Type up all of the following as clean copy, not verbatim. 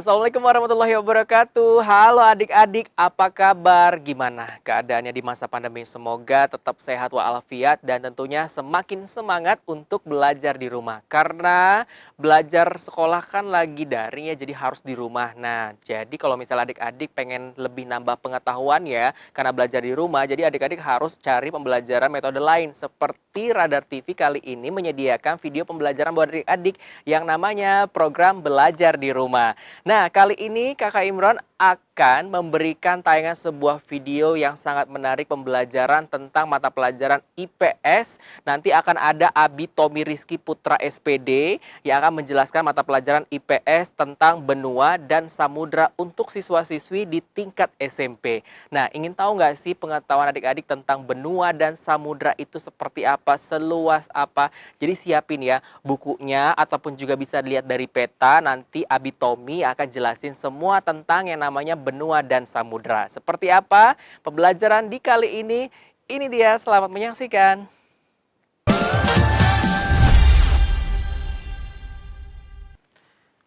Assalamualaikum warahmatullahi wabarakatuh. Halo adik-adik, apa kabar? Gimana keadaannya di masa pandemi? Semoga tetap sehat walafiat dan tentunya semakin semangat untuk belajar di rumah. Karena belajar sekolah kan lagi daring ya, jadi harus di rumah. Nah, jadi kalau misalnya adik-adik pengen lebih nambah pengetahuan ya, karena belajar di rumah, jadi adik-adik harus cari pembelajaran metode lain. Seperti Radar TV kali ini menyediakan video pembelajaran buat adik-adik yang namanya program belajar di rumah. Nah, kali ini Kakak Imron akan memberikan tayangan sebuah video yang sangat menarik pembelajaran tentang mata pelajaran IPS. Nanti akan ada Abi Tommy Rizky Putra SPD yang akan menjelaskan mata pelajaran IPS tentang benua dan samudra untuk siswa-siswi di tingkat SMP. Nah, ingin tahu nggak sih pengetahuan adik-adik tentang benua dan samudra itu seperti apa, seluas apa? Jadi siapin ya bukunya ataupun juga bisa dilihat dari peta. Nanti Abi Tommy akan jelasin semua tentang yang namanya benua dan samudra. Seperti apa pembelajaran di kali ini? Ini dia, selamat menyaksikan.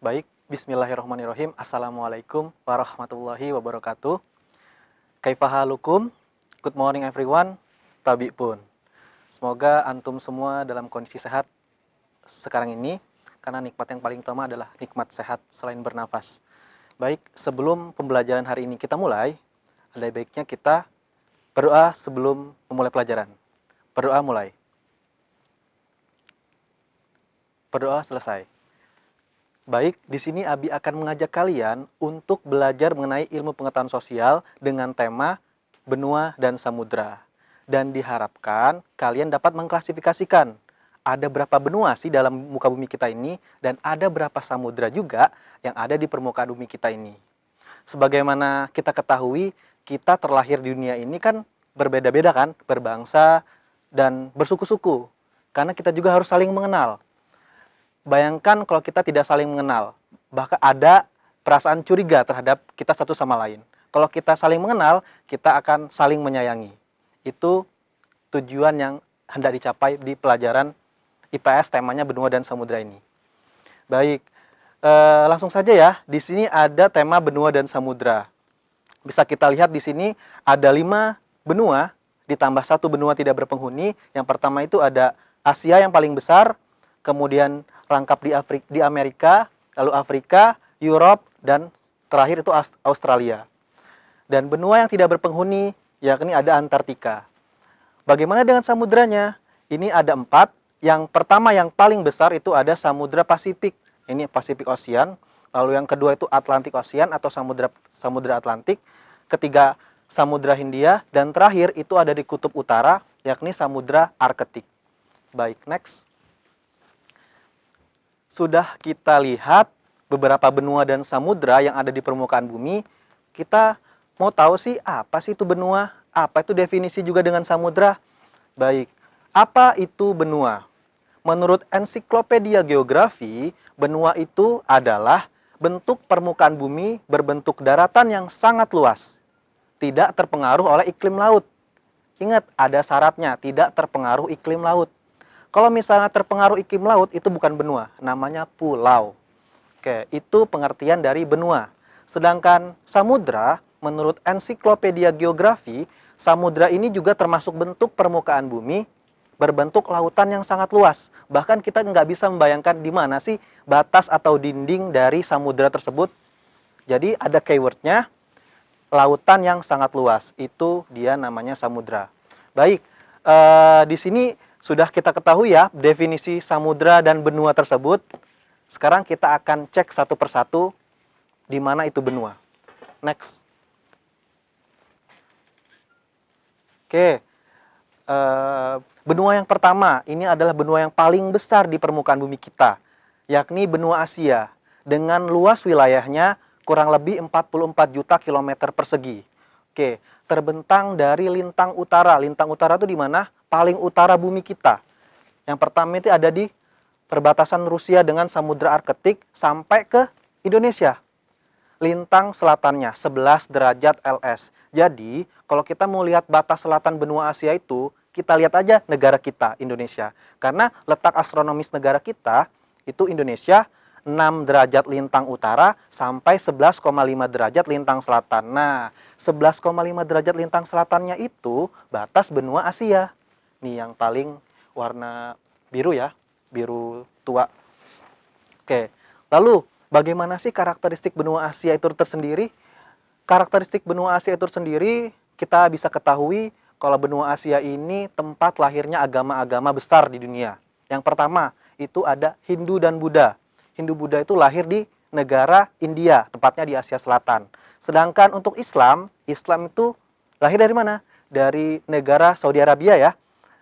Baik, bismillahirrahmanirrahim. Assalamualaikum warahmatullahi wabarakatuh. Kaifahalukum? Good morning everyone. Tabi pun. Semoga antum semua dalam kondisi sehat sekarang ini, karena nikmat yang paling utama adalah nikmat sehat selain bernafas. Baik, sebelum pembelajaran hari ini kita mulai, ada baiknya kita berdoa sebelum memulai pelajaran. Berdoa mulai. Berdoa selesai. Baik, di sini Abi akan mengajak kalian untuk belajar mengenai ilmu pengetahuan sosial dengan tema benua dan samudra. Dan diharapkan kalian dapat mengklasifikasikan ada berapa benua sih dalam muka bumi kita ini dan ada berapa samudra juga yang ada di permukaan bumi kita ini. Sebagaimana kita ketahui, kita terlahir di dunia ini kan berbeda-beda kan, berbangsa dan bersuku-suku. Karena kita juga harus saling mengenal. Bayangkan kalau kita tidak saling mengenal, bahkan ada perasaan curiga terhadap kita satu sama lain. Kalau kita saling mengenal, kita akan saling menyayangi. Itu tujuan yang hendak dicapai di pelajaran IPS temanya benua dan samudra ini. Baik, langsung saja ya. Di sini ada tema benua dan samudra. Bisa kita lihat di sini ada 5 benua ditambah 1 benua tidak berpenghuni. Yang pertama itu ada Asia yang paling besar, kemudian rangkap di Amerika, lalu Afrika, Europe, dan terakhir itu Australia. Dan benua yang tidak berpenghuni, yakni ada Antartika. Bagaimana dengan samudranya? Ini ada 4. Yang pertama yang paling besar itu ada Samudra Pasifik. Ini Pacific Ocean. Lalu yang kedua itu Atlantic Ocean atau Samudra Atlantik. Ketiga Samudra Hindia. Dan terakhir itu ada di Kutub Utara, yakni Samudra Arktik. Baik, next. Sudah kita lihat beberapa benua dan samudra yang ada di permukaan bumi. Kita mau tahu sih apa sih itu benua? Apa itu definisi juga dengan samudra? Baik, apa itu benua? Menurut ensiklopedia geografi, benua itu adalah bentuk permukaan bumi berbentuk daratan yang sangat luas. Tidak terpengaruh oleh iklim laut. Ingat, ada syaratnya, tidak terpengaruh iklim laut. Kalau misalnya terpengaruh iklim laut, itu bukan benua, namanya pulau. Oke, itu pengertian dari benua. Sedangkan samudra, menurut ensiklopedia geografi, samudra ini juga termasuk bentuk permukaan bumi berbentuk lautan yang sangat luas. Bahkan kita nggak bisa membayangkan di mana sih batas atau dinding dari samudra tersebut. Jadi ada keywordnya, lautan yang sangat luas. Itu dia namanya samudra. Baik, di sini sudah kita ketahui ya definisi samudra dan benua tersebut. Sekarang kita akan cek satu persatu di mana itu benua. Next. Oke, benua yang pertama, ini adalah benua yang paling besar di permukaan bumi kita, yakni benua Asia, dengan luas wilayahnya kurang lebih 44 juta kilometer persegi. Oke, terbentang dari lintang utara. Lintang utara itu di mana? Paling utara bumi kita. Yang pertama itu ada di perbatasan Rusia dengan Samudra Arktik sampai ke Indonesia. Lintang selatannya 11 derajat LS. Jadi, kalau kita mau lihat batas selatan benua Asia itu, kita lihat aja negara kita, Indonesia. Karena letak astronomis negara kita, itu Indonesia 6 derajat lintang utara sampai 11,5 derajat lintang selatan. Nah, 11,5 derajat lintang selatannya itu batas benua Asia. Nih yang paling warna biru ya, biru tua. Oke, lalu bagaimana sih karakteristik benua Asia itu tersendiri? Karakteristik benua Asia itu sendiri kita bisa ketahui kalau benua Asia ini tempat lahirnya agama-agama besar di dunia. Yang pertama itu ada Hindu dan Buddha. Hindu-Buddha itu lahir di negara India, tepatnya di Asia Selatan. Sedangkan untuk Islam, Islam itu lahir dari mana? Dari negara Saudi Arabia ya.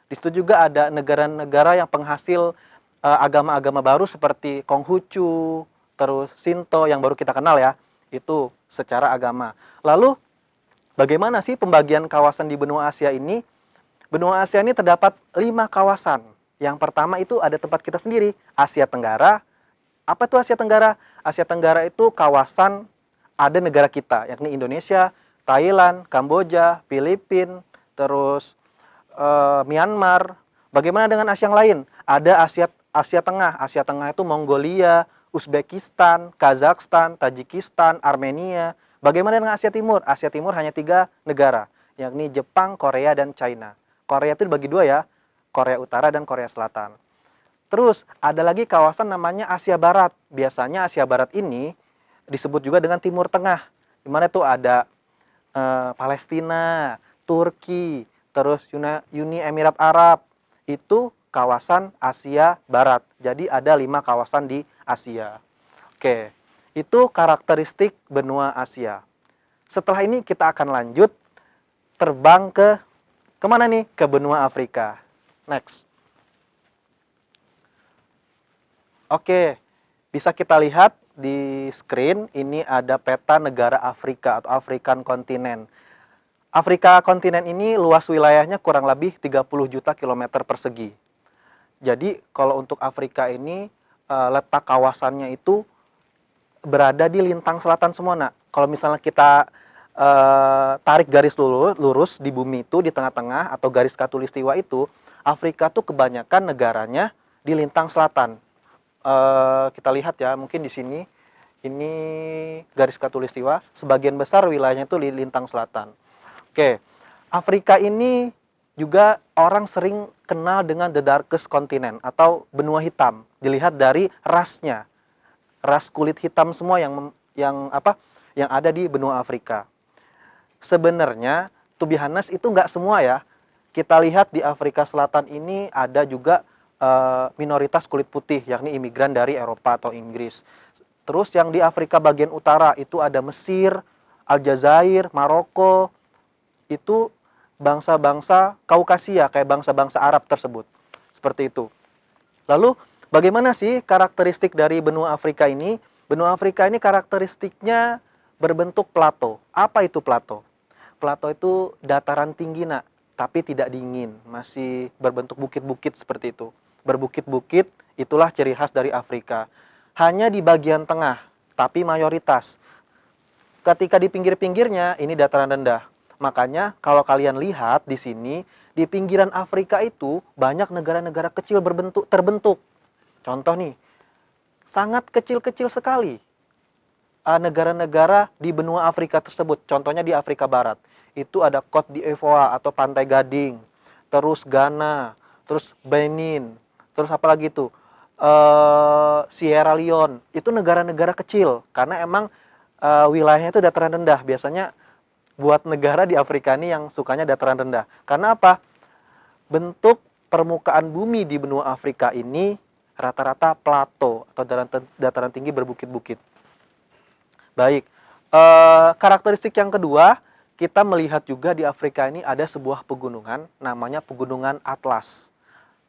Di situ juga ada negara-negara yang penghasil agama-agama baru seperti Konghucu, terus Shinto yang baru kita kenal ya. Itu secara agama. Lalu bagaimana sih pembagian kawasan di benua Asia ini? Benua Asia ini terdapat 5 kawasan. Yang pertama itu ada tempat kita sendiri, Asia Tenggara. Apa itu Asia Tenggara? Asia Tenggara itu kawasan ada negara kita, yakni Indonesia, Thailand, Kamboja, Filipina, terus Myanmar. Bagaimana dengan Asia yang lain? Ada Asia Tengah. Asia Tengah itu Mongolia, Uzbekistan, Kazakhstan, Tajikistan, Armenia. Bagaimana dengan Asia Timur? Asia Timur hanya 3 negara, yakni Jepang, Korea, dan China. Korea itu dibagi 2 ya, Korea Utara dan Korea Selatan. Terus ada lagi kawasan namanya Asia Barat. Biasanya Asia Barat ini disebut juga dengan Timur Tengah. Di mana itu ada Palestina, Turki, terus Uni Emirat Arab. Itu kawasan Asia Barat. Jadi ada 5 kawasan di Asia. Oke, itu karakteristik benua Asia. Setelah ini kita akan lanjut terbang ke kemana nih? Ke benua Afrika. Next. Oke, bisa kita lihat di screen ini ada peta negara Afrika atau African Continent. Afrika kontinen ini luas wilayahnya kurang lebih 30 juta kilometer persegi. Jadi kalau untuk Afrika ini letak kawasannya itu berada di lintang selatan semua. Nah, kalau misalnya kita tarik garis lurus di bumi itu di tengah-tengah atau garis khatulistiwa itu, Afrika tuh kebanyakan negaranya di lintang selatan. Kita lihat ya, mungkin di sini ini garis khatulistiwa, sebagian besar wilayahnya itu di lintang selatan. Oke, Afrika ini juga orang sering kenal dengan the darkest continent atau benua hitam. Dilihat dari rasnya, ras kulit hitam semua yang ada di benua Afrika. Sebenarnya, to be honest, itu nggak semua ya. Kita lihat di Afrika Selatan ini ada juga minoritas kulit putih, yakni imigran dari Eropa atau Inggris. Terus yang di Afrika bagian utara itu ada Mesir, Aljazair, Maroko. Itu bangsa-bangsa Kaukasia, kayak bangsa-bangsa Arab tersebut. Seperti itu. Lalu, bagaimana sih karakteristik dari benua Afrika ini? Benua Afrika ini karakteristiknya berbentuk plato. Apa itu plato? Plato itu dataran tinggi, nak, tapi tidak dingin. Masih berbentuk bukit-bukit seperti itu. Berbukit-bukit, itulah ciri khas dari Afrika. Hanya di bagian tengah, tapi mayoritas. Ketika di pinggir-pinggirnya, ini dataran rendah. Makanya kalau kalian lihat di sini, di pinggiran Afrika itu banyak negara-negara kecil terbentuk. Contoh nih, sangat kecil-kecil sekali negara-negara di benua Afrika tersebut. Contohnya di Afrika Barat. Itu ada Cote d'Ivoire atau Pantai Gading, terus Ghana, terus Benin, terus apa lagi itu? Sierra Leone. Itu negara-negara kecil karena emang wilayahnya itu dataran rendah. Biasanya buat negara di Afrika ini yang sukanya dataran rendah. Karena apa? Bentuk permukaan bumi di benua Afrika ini rata-rata plato atau dataran tinggi berbukit-bukit. Baik, karakteristik yang kedua, kita melihat juga di Afrika ini ada sebuah pegunungan, namanya Pegunungan Atlas.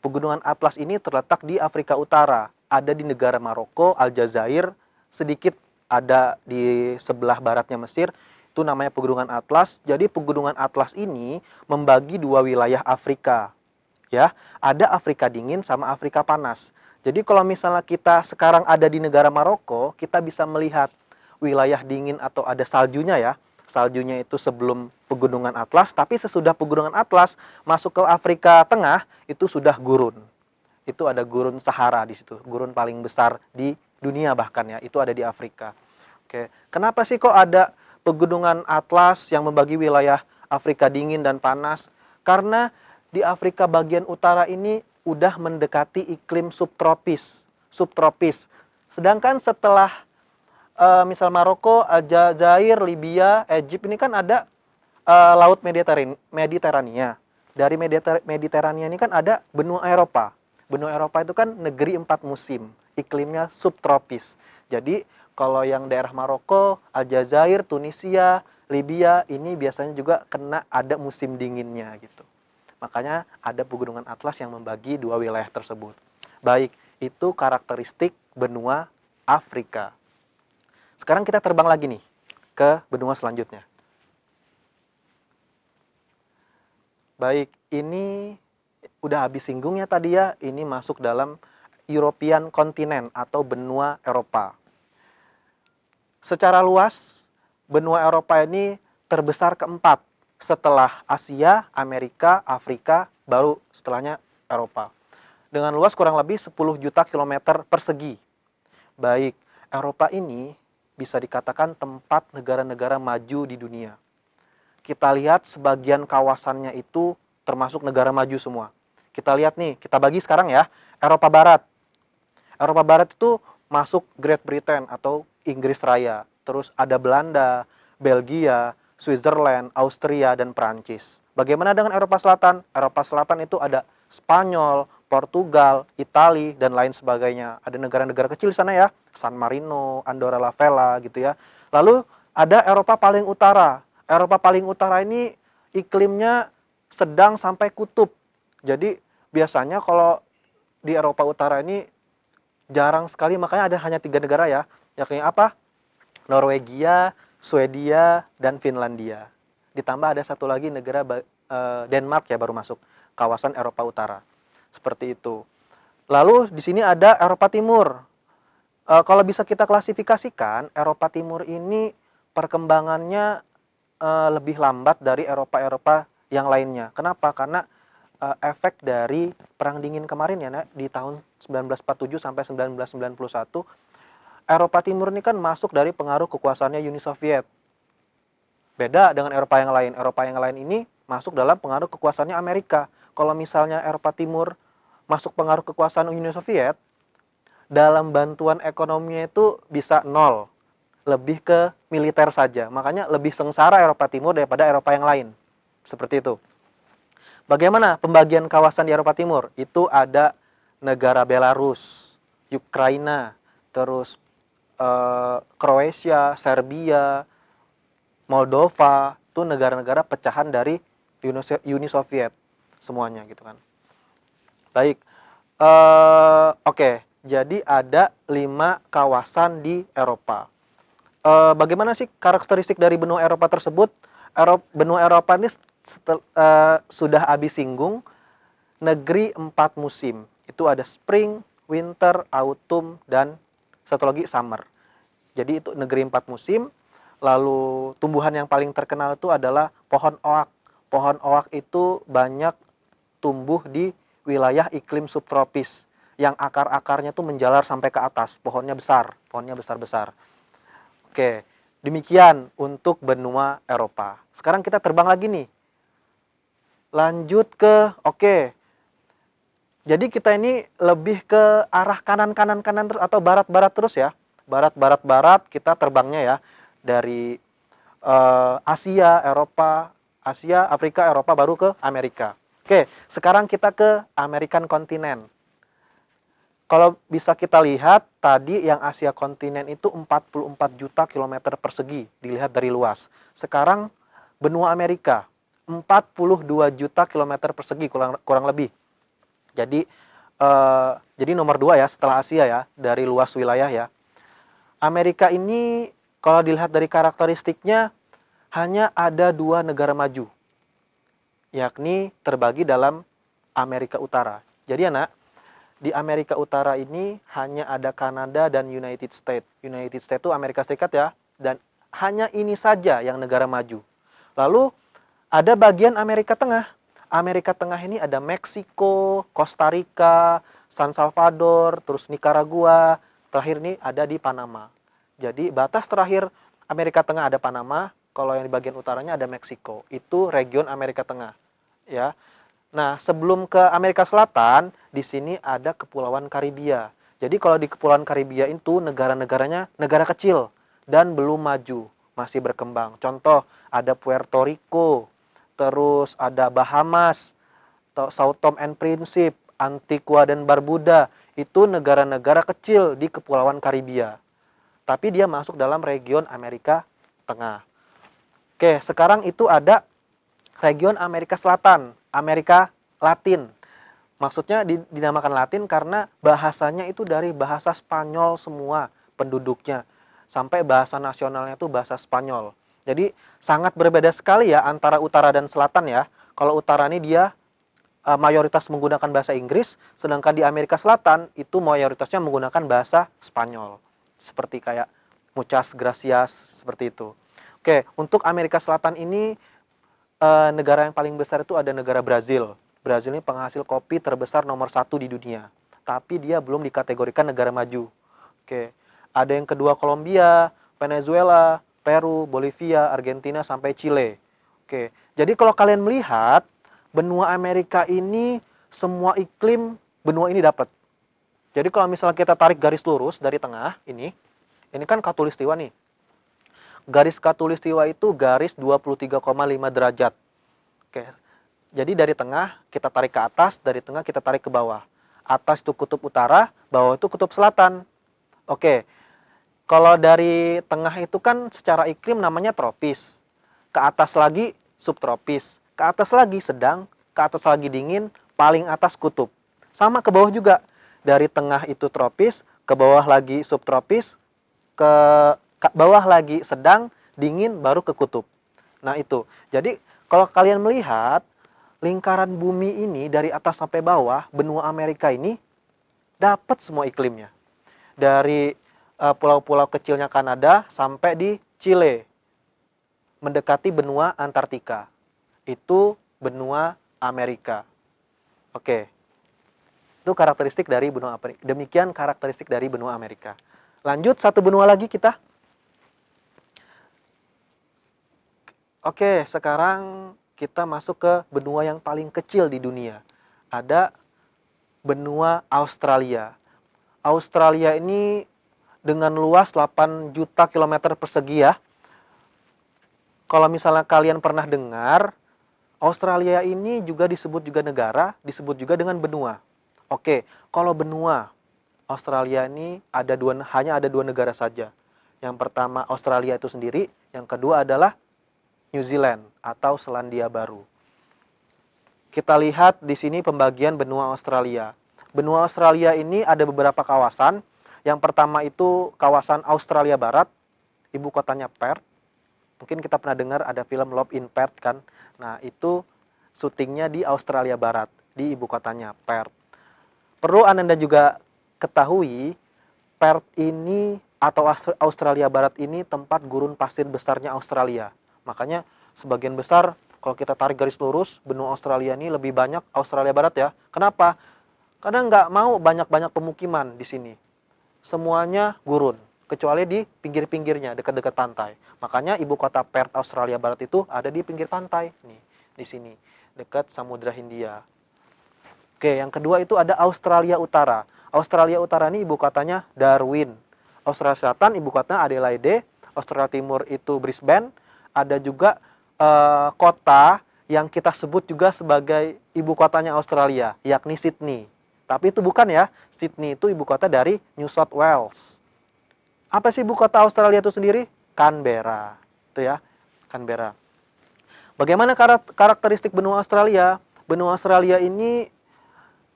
Pegunungan Atlas ini terletak di Afrika Utara, ada di negara Maroko, Aljazair, sedikit ada di sebelah baratnya Mesir, itu namanya Pegunungan Atlas. Jadi Pegunungan Atlas ini membagi 2 wilayah Afrika. Ya, ada Afrika dingin sama Afrika panas. Jadi kalau misalnya kita sekarang ada di negara Maroko, kita bisa melihat wilayah dingin atau ada saljunya ya. Saljunya itu sebelum Pegunungan Atlas, tapi sesudah Pegunungan Atlas masuk ke Afrika Tengah itu sudah gurun. Itu ada gurun Sahara di situ, gurun paling besar di dunia bahkan ya, itu ada di Afrika. Oke, kenapa sih kok ada pegunungan Atlas yang membagi wilayah Afrika dingin dan panas? Karena di Afrika bagian utara ini udah mendekati iklim subtropis. Subtropis. Sedangkan setelah misal Maroko, Aljazair, Libya, Egypt ini kan ada laut Mediterania. Dari Mediterania ini kan ada benua Eropa. Benua Eropa itu kan negeri 4 musim, iklimnya subtropis. Jadi kalau yang daerah Maroko, Aljazair, Tunisia, Libya ini biasanya juga kena ada musim dinginnya gitu. Makanya ada pegunungan Atlas yang membagi dua wilayah tersebut. Baik, itu karakteristik benua Afrika. Sekarang kita terbang lagi nih ke benua selanjutnya. Baik, ini udah habis singgungnya tadi ya, ini masuk dalam European Continent atau benua Eropa. Secara luas, benua Eropa ini terbesar keempat setelah Asia, Amerika, Afrika, baru setelahnya Eropa. Dengan luas kurang lebih 10 juta kilometer persegi. Baik, Eropa ini bisa dikatakan tempat negara-negara maju di dunia. Kita lihat sebagian kawasannya itu termasuk negara maju semua. Kita lihat nih, kita bagi sekarang ya, Eropa Barat. Eropa Barat itu masuk Great Britain atau Inggris Raya. Terus ada Belanda, Belgia, Switzerland, Austria, dan Prancis. Bagaimana dengan Eropa Selatan? Eropa Selatan itu ada Spanyol, Portugal, Italia, dan lain sebagainya. Ada negara-negara kecil di sana ya, San Marino, Andorra la Vella gitu ya. Lalu ada Eropa paling utara. Eropa paling utara ini iklimnya sedang sampai kutub. Jadi biasanya kalau di Eropa Utara ini jarang sekali, makanya ada hanya 3 negara ya, yakni apa? Norwegia, Swedia, dan Finlandia. Ditambah ada satu lagi negara Denmark ya baru masuk kawasan Eropa Utara. Seperti itu. Lalu di sini ada Eropa Timur. Kalau bisa kita klasifikasikan, Eropa Timur ini perkembangannya lebih lambat dari Eropa-Eropa yang lainnya. Kenapa? Karena efek dari Perang Dingin kemarin ya, di tahun 1947 sampai 1991, Eropa Timur ini kan masuk dari pengaruh kekuasaannya Uni Soviet. Beda dengan Eropa yang lain. Eropa yang lain ini masuk dalam pengaruh kekuasaannya Amerika. Kalau misalnya Eropa Timur masuk pengaruh kekuasaan Uni Soviet, dalam bantuan ekonominya itu bisa nol. Lebih ke militer saja. Makanya lebih sengsara Eropa Timur daripada Eropa yang lain. Seperti itu. Bagaimana pembagian kawasan di Eropa Timur? Itu ada negara Belarus, Ukraina, terus Kroasia, Serbia, Moldova, itu negara-negara pecahan dari Uni Soviet semuanya gitu kan. Baik, oke. Jadi ada 5 kawasan di Eropa. Bagaimana sih karakteristik dari benua Eropa tersebut? Benua Eropa ini sudah habis singgung negeri 4 musim. Itu ada spring, winter, autumn, dan satu lagi summer. Jadi itu negeri 4 musim. Lalu tumbuhan yang paling terkenal itu adalah pohon oak. Pohon oak itu banyak tumbuh di wilayah iklim subtropis yang akar-akarnya tuh menjalar sampai ke atas. Pohonnya besar-besar. Oke, demikian untuk benua Eropa. Sekarang kita terbang lagi nih. Lanjut ke, jadi kita ini lebih ke arah kanan-kanan atau barat-barat terus ya. Barat-barat kita terbangnya ya. Dari Asia, Afrika, Eropa, baru ke Amerika. Oke, sekarang kita ke American Continent. Kalau bisa kita lihat, tadi yang Asia kontinen itu 44 juta kilometer persegi, dilihat dari luas. Sekarang benua Amerika, 42 juta kilometer persegi kurang lebih. Jadi nomor 2 ya, setelah Asia ya, dari luas wilayah ya. Amerika ini kalau dilihat dari karakteristiknya, hanya ada 2 negara maju, yakni terbagi dalam Amerika Utara. Jadi anak, di Amerika Utara ini hanya ada Kanada dan United States. United States itu Amerika Serikat ya, dan hanya ini saja yang negara maju. Lalu ada bagian Amerika Tengah. Amerika Tengah ini ada Meksiko, Costa Rica, San Salvador, terus Nicaragua, terakhir ini ada di Panama. Jadi batas terakhir Amerika Tengah ada Panama, kalau yang di bagian utaranya ada Meksiko. Itu region Amerika Tengah, ya. Nah, sebelum ke Amerika Selatan, di sini ada Kepulauan Karibia. Jadi kalau di Kepulauan Karibia itu negara-negaranya negara kecil dan belum maju, masih berkembang. Contoh, ada Puerto Rico, terus ada Bahamas, Sao Tome and Principe, Antigua dan Barbuda. Itu negara-negara kecil di Kepulauan Karibia. Tapi dia masuk dalam region Amerika Tengah. Oke, sekarang itu ada region Amerika Selatan, Amerika Latin. Maksudnya dinamakan Latin karena bahasanya itu dari bahasa Spanyol semua penduduknya. Sampai bahasa nasionalnya itu bahasa Spanyol. Jadi sangat berbeda sekali ya antara utara dan selatan ya. Kalau utara ini dia mayoritas menggunakan bahasa Inggris, sedangkan di Amerika Selatan itu mayoritasnya menggunakan bahasa Spanyol. Seperti kayak muchas gracias, seperti itu. Oke, untuk Amerika Selatan ini negara yang paling besar itu ada negara Brazil. Brazil ini penghasil kopi terbesar nomor 1 di dunia. Tapi dia belum dikategorikan negara maju. Oke, ada yang kedua Kolombia, Venezuela, Peru, Bolivia, Argentina, sampai Chile. Oke, jadi kalau kalian melihat, benua Amerika ini semua iklim benua ini dapat. Jadi kalau misalnya kita tarik garis lurus dari tengah, ini kan khatulistiwa nih. Garis khatulistiwa itu garis 23,5 derajat. Oke. Jadi dari tengah kita tarik ke atas, dari tengah kita tarik ke bawah. Atas itu kutub utara, bawah itu kutub selatan. Oke. Kalau dari tengah itu kan secara iklim namanya tropis. Ke atas lagi subtropis. Ke atas lagi sedang, ke atas lagi dingin, paling atas kutub. Sama ke bawah juga. Dari tengah itu tropis, ke bawah lagi subtropis, ke bawah lagi sedang, dingin, baru ke kutub. Nah itu. Jadi kalau kalian melihat lingkaran bumi ini dari atas sampai bawah, benua Amerika ini dapat semua iklimnya. Dari pulau-pulau kecilnya Kanada sampai di Chile, mendekati benua Antartika. Itu benua Amerika. Oke. Itu karakteristik dari benua Amerika. Demikian karakteristik dari benua Amerika. Lanjut satu benua lagi kita. Oke, sekarang kita masuk ke benua yang paling kecil di dunia. Ada benua Australia. Australia ini dengan luas 8 juta kilometer persegi ya. Kalau misalnya kalian pernah dengar, Australia ini juga disebut juga negara, disebut juga dengan benua. Oke, kalau benua Australia ini hanya ada dua negara saja. Yang pertama Australia itu sendiri, yang kedua adalah New Zealand atau Selandia Baru. Kita lihat di sini pembagian benua Australia. Benua Australia ini ada beberapa kawasan. Yang pertama itu kawasan Australia Barat, ibu kotanya Perth. Mungkin kita pernah dengar ada film Love in Perth kan. Nah, itu syutingnya di Australia Barat, di ibu kotanya Perth. Perlu Anda juga ketahui, Perth ini atau Australia Barat ini tempat gurun pasir besarnya Australia. Makanya sebagian besar kalau kita tarik garis lurus, benua Australia ini lebih banyak Australia Barat ya. Kenapa? Karena nggak mau banyak-banyak pemukiman di sini. Semuanya gurun, kecuali di pinggir-pinggirnya, dekat-dekat pantai. Makanya ibu kota Perth Australia Barat itu ada di pinggir pantai, nih, di sini, dekat Samudra Hindia. Oke, yang kedua itu ada Australia Utara. Australia Utara ini ibu kotanya Darwin. Australia Selatan ibu kotanya Adelaide. Australia Timur itu Brisbane. Ada juga kota yang kita sebut juga sebagai ibu kotanya Australia, yakni Sydney. Tapi itu bukan ya, Sydney itu ibu kota dari New South Wales. Apa sih ibu kota Australia itu sendiri? Canberra. Itu ya, Canberra. Bagaimana karakteristik benua Australia? Benua Australia ini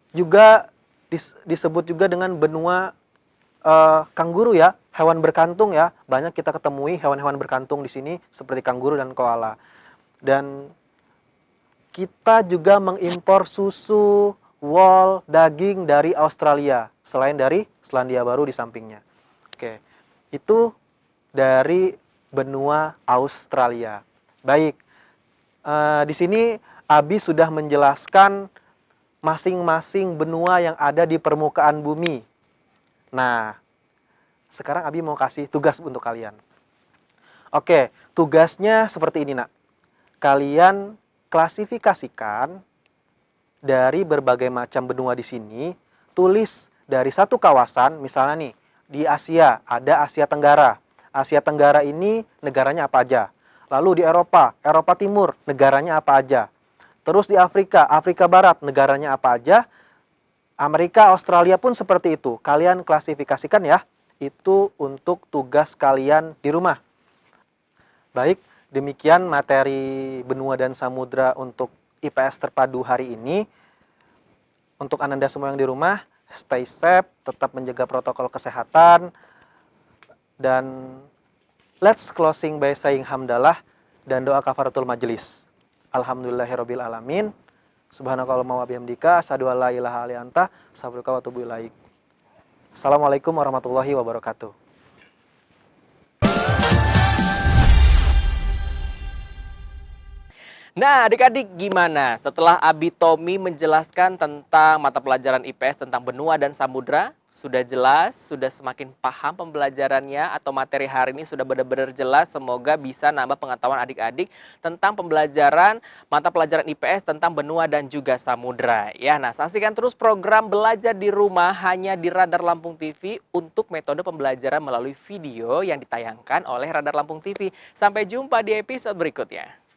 juga disebut juga dengan benua kanguru ya, hewan berkantung ya. Banyak kita ketemui hewan-hewan berkantung di sini seperti kanguru dan koala. Dan kita juga mengimpor susu, wool, daging dari Australia, selain dari Selandia Baru di sampingnya. Oke, itu dari benua Australia. Baik, di sini Abi sudah menjelaskan masing-masing benua yang ada di permukaan bumi. Nah, Sekarang Abi mau kasih tugas untuk kalian. Oke, tugasnya seperti ini, Nak. Kalian klasifikasikan dari berbagai macam benua di sini, tulis dari satu kawasan, misalnya nih, di Asia, ada Asia Tenggara. Asia Tenggara ini negaranya apa aja? Lalu di Eropa, Eropa Timur, negaranya apa aja? Terus di Afrika, Afrika Barat, negaranya apa aja? Amerika, Australia pun seperti itu. Kalian klasifikasikan ya. Itu untuk tugas kalian di rumah. Baik, demikian materi benua dan samudra untuk IPS terpadu hari ini. Untuk Ananda semua yang di rumah, stay safe, tetap menjaga protokol kesehatan, dan let's closing by saying hamdalah dan doa kafaratul majelis. Alhamdulillahirabbil alamin. Subhanakallahumma wa bihamdika asyhadu an la ilaha illa anta astaghfiruka wa atubu ilaik. Assalamualaikum warahmatullahi wabarakatuh. Nah, adik-adik gimana? Setelah Abi Tommy menjelaskan tentang mata pelajaran IPS tentang benua dan samudra, sudah jelas, sudah semakin paham pembelajarannya atau materi hari ini sudah benar-benar jelas. Semoga bisa nambah pengetahuan adik-adik tentang pembelajaran mata pelajaran IPS tentang benua dan juga samudra. Ya, nah saksikan terus program belajar di rumah hanya di Radar Lampung TV untuk metode pembelajaran melalui video yang ditayangkan oleh Radar Lampung TV. Sampai jumpa di episode berikutnya.